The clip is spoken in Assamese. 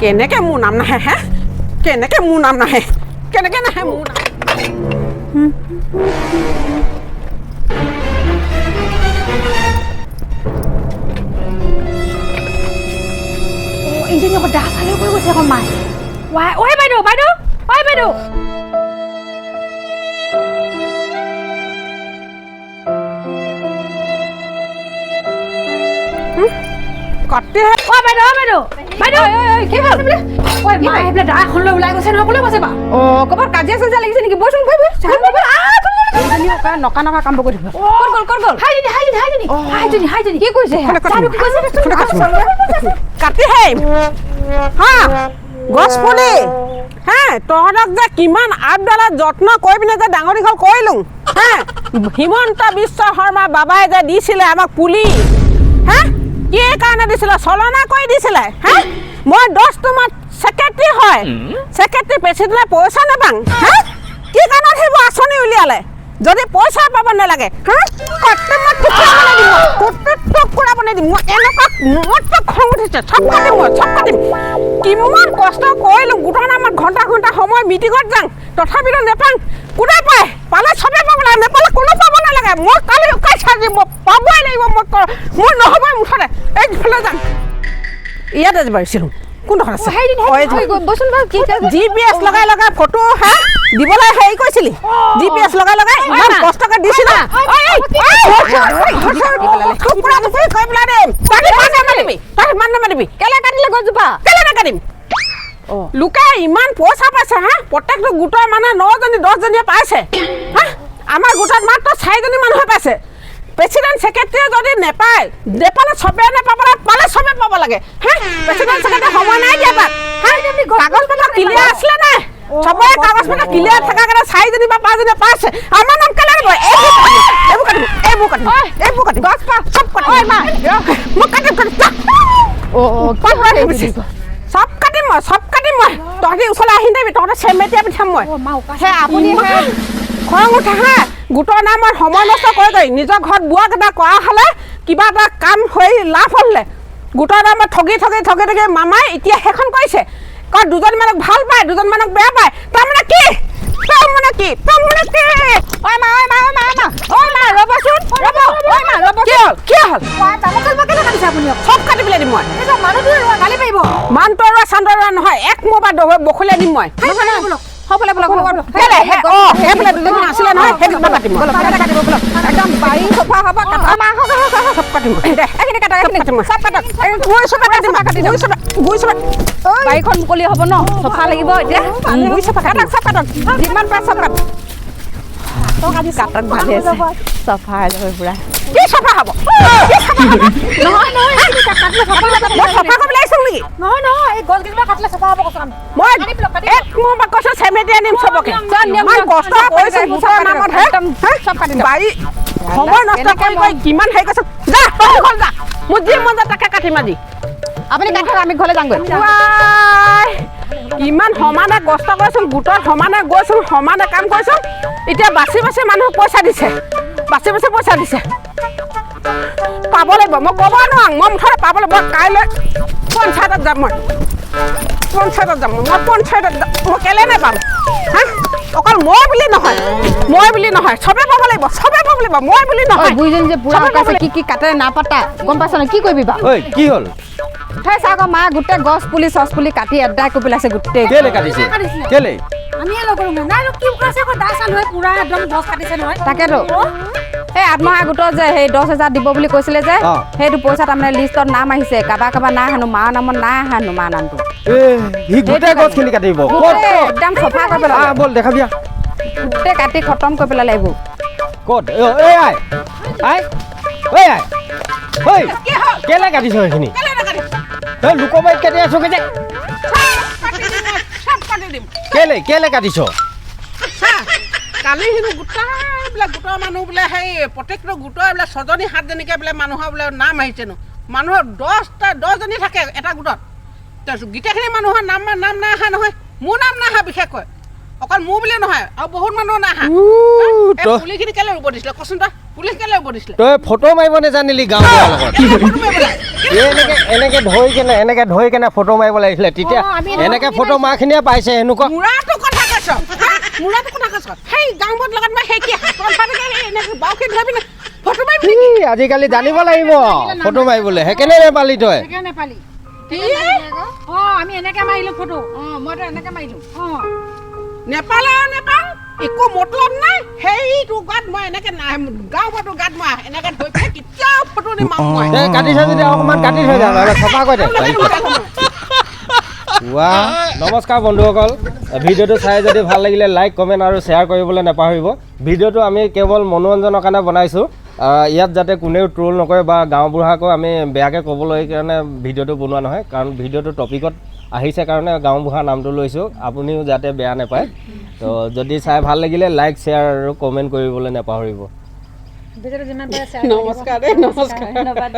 কেনেকে মোৰ নাম নাহে হে কেনেকে মোৰ নাম নাহে কেনেকে নাহে মোৰ নাম ইঞ্জিনিয়াৰ কথা চালে কৈ গৈছে এখন মাই ৱাই ঐ বাইদেউ বাইদেউ ঐ বাইদেউ কতে ঐ বাইদেউ বাইদেউ বাইদেউ কি হ'ল ঐ মাই হেবলে দা এখন লৈ ওলাই গৈছে নহয় ক'লৈ গৈছে বা ক'ৰবাত কাজিয়া চাজিয়া লাগিছে নেকি বচোন বই নকা নকা কাম কৰি দিব ক'ত গ'ল হাইজনী কি কৈছে কাটি হে হা গছ পুলি হে তহঁতক যে কিমান আপডালত যত্ন কৰি পিনে যে ডাঙৰ দীঘল কৰিলোঁ হে হিমন্ত বিশ্ব শৰ্মা বাবাই যে দিছিলে আমাক পুলি হে কি কাৰণে দিছিলে চলনা কৰি দিছিলে হে মই 10 মাহ সেক্ৰেটাৰী হয় সেক্ৰেটাৰী প্ৰেচিডেণ্টে পইচা নাপাং হে কি কাৰণত সেইবোৰ আঁচনি উলিয়ালে যদি পইচা পাব নালাগে হা টুকুৰা বনাই দিম মই এনেকুৱা মত খং উঠিছে চব কাটিম কিমান কষ্ট কৰিলোঁ গোটৰ নামত ঘণ্টা সময় মিটিঙত যাওঁ তথাপিতো নেপাং কোনে পায় পালে চবে পাব লাগে নেপালে কোনো পাব নালাগে মই কালি উকাই চাই দিব পাবই লাগিব মই নহ'বই মুঠতে এইফালে যাম ইয়াতে পাৰিছিলোঁ কোনডোখৰ আছে GPS লগাই ফটো হে দিবলৈ হেৰি কৈছিলি GPS লগাই ইমান কষ্টকে দিছিলা কেলে কাটিলে গছজোপা কেলে নাকাটিম লোকে ইমান পইচা পাইছে হা প্ৰত্যেকটো গোটৰ মানে 9জনী 10জনীয়ে পাইছে হা আমাৰ গোটত মাত্ৰ 4জনী মানুহে পাইছে প্ৰেচিডেণ্ট সেক্ৰেটাৰীয়ে যদি নেপায় নেপালে চবে নেপাবলৈ পালে চবে পাব লাগে হা প্ৰেচিডেণ্ট সেক্ৰেটাৰী সময় নাই দিয়া তাত কাগজ পত্ৰ ক্লিয়াৰ আছিলে নাই চবৰে কাগজ পত্ৰ ক্লিয়াৰ থকা কাৰণে 4জনী বা 5জনীয়ে পাইছে আমাৰ নাম কেলে দিব এইবোৰ কাটিম গছ পা চব কাটিম মই কাটিম চব কাটিম মই তহঁতি ওচৰলৈ আহি যাবি তহঁতে চেমেটিয়া পিঠাম মই সেই আপুনি খং উঠা হা গোটৰ নামৰ সময় নষ্ট কৰি নিজৰ ঘৰত বোৱা কেইটা কৰা হ'লে কিবা এটা কাম হৈ লাভ হ'লে গোটৰ নামত ঠগি মামাই এতিয়া সেইখন কৰিছে কয় 2জন মানুহক ভাল পায় 2জন মানুহক বেয়া পায় তাৰমানে কি ঐ মা ৰ'বচোন কি হ'ল চব কাটি পেলাই দিম মই মানুহটো চান্দৰা নহয় এক মোবা বখলিয়াই দিম মই হ'বলে সেইফালে 2জনী আছিলে নহয় সেইকেইটা কাটিম একদম বাৰী চফা হ'ব চব কাটিম বাৰীখন মুকলি হ'ব ন চফা লাগিব এতিয়া যিমান পাই চব কাট কাটক ভালে আছে চফা হৈ পুৰা কি চফা হ'ব চফা কৰিবলৈ আহিছোঁ নেকি নহয় এই গছকেইজোপা কাটিলে চফা হ'ব কৈছোঁ মই মোৰ বাকচ চেমেটি আনিম চবকে মই কষ্ট কৰিছোঁ গোটৰ নামত চব কাটিম বাৰী সময় নষ্ট কৰি কিমান হেৰি কৈছোঁ যা ঘৰ যা মোৰ যি মন যায় তাকে কাটিম আজি আপুনি কাটক আমি ঘৰলৈ যামগৈ ইমান সমানে কষ্ট কৰিছোঁ গোটত সমানে গৈছোঁ সমানে কাম কৰিছোঁ এতিয়া বাচি মানুহক পইচা দিছে পাব লাগিব মই ক'ব নোৱাৰোঁ মই মুঠতে পাব লাগিব কাইলৈ পঞ্চায়তত যাম মই পঞ্চায়তত মই কেলে নাপাম হা অকল মই বুলি নহয় চবে পাব লাগিব মই বুলি নহয় বুইজন যে পুৰা কাছে কি কাটে নাপাতা গম পাইছ না কি কৰিবি বা ঐ কি হ'ল সেই চাগ মা গোটে গছ পুলি কাটি এডাই কৰি পেলাইছে গোটে কেলে কাটিছে কেলে আমি লগৰ নাই কি কৈছে আকৌ দাইছাল হৈ পুৰা একদম গছ কাটিছে নহয় তাকেতো এই আত্মসহায়ক গোটৰ যে সেই 10,000 দিব বুলি কৈছিলে যে সেইটো পইচা তাৰমানে লিষ্টত নাম আহিছে কাবা নাই হানো মাৰ নামত নাই হানো মাৰ নামটো হি গোটে গছখিনি কাটিব একদম চফা কৰি পেলাব বল দেখাবিয়া গোটে কাটি খতম কৰি পেলালে এইবোৰ ক'ত কেলে কাটিছ সেইখিনি তই লোকৰ বাৰীত কাটি আছ কেলে কাটিছ কালি হেনো গোটৰ মানুহ বোলে সেই প্ৰত্যেকটো গোটৰ বোলে 6জনী 7জনীকে বোলে মানুহৰ বোলে নাম আহিছেনো মানুহৰ 10জনী থাকে এটা গোটত তাৰপিছত গোটেইখিনি মানুহৰ নাম নাই অহা নহয় মোৰ নাম নাই অহা বিশেষকৈ অকল মোৰ বুলিয়ে নহয় আৰু বহুত মানুহ নাই অহা পুলিখিনি কেলে ৰুব দিছিলে কচোন তই পুলিচ কেলে উভতিছিলে তই ফটো মাৰিব নেজানিলি গাঁৱৰ লগত এনেকে ধৰি কেনে ফটো মাৰিব লাগিছিলে তেতিয়া এনেকে ফটো মাৰখিনিয়ে পাইছে এনেকুৱা মুৰাটো কথা কৈছ মুৰাটো কথা কৈছ সেই গাঁৱত লগত মই সেই কি হাতৰ ফাটকে এনেকে বাউকে ধৰি পিনে ফটো মাৰিবি ই, আজিকালি জানিব লাগিব ফটো মাৰিবলৈ সেইকাৰণে নেপালি তই সেইকাৰণে পালি কি আমি এনেকে মাৰিলো ফটো মইতো এনেকে মাৰিলো নেপালে নেপাল একো মতলব নাই সেইটো গাত মই এনেকে গাঁৱতো গাত মই এনেকে ধৰি পিনে কেতিয়াও ফটো নিমাম মই এই কাটি থৈ যদি অকণমান কাটি থৈ যা নহ'লে চফা কৰি দে ৱা নমস্কাৰ বন্ধুসকল ভিডিঅ'টো চাই যদি ভাল লাগিলে লাইক কমেণ্ট আৰু শ্বেয়াৰ কৰিবলৈ নাপাহৰিব ভিডিঅ'টো আমি কেৱল মনোৰঞ্জনৰ কাৰণে বনাইছোঁ ইয়াত যাতে কোনেও ট্ৰল নকৰে বা গাঁওবুঢ়াকো আমি বেয়াকৈ ক'বলৈ কাৰণে ভিডিঅ'টো বনোৱা নহয় কাৰণ ভিডিঅ'টো টপিকত আহিছে কাৰণে গাঁওবুঢ়া নামটো লৈছোঁ আপুনিও যাতে বেয়া নাপায় তো যদি চাই ভাল লাগিলে লাইক শ্বেয়াৰ আৰু কমেণ্ট কৰিবলৈ নাপাহৰিব ভিডিঅ'টো যিমান পাৰে নমস্কাৰ দেই নমস্কাৰ ধন্যবাদ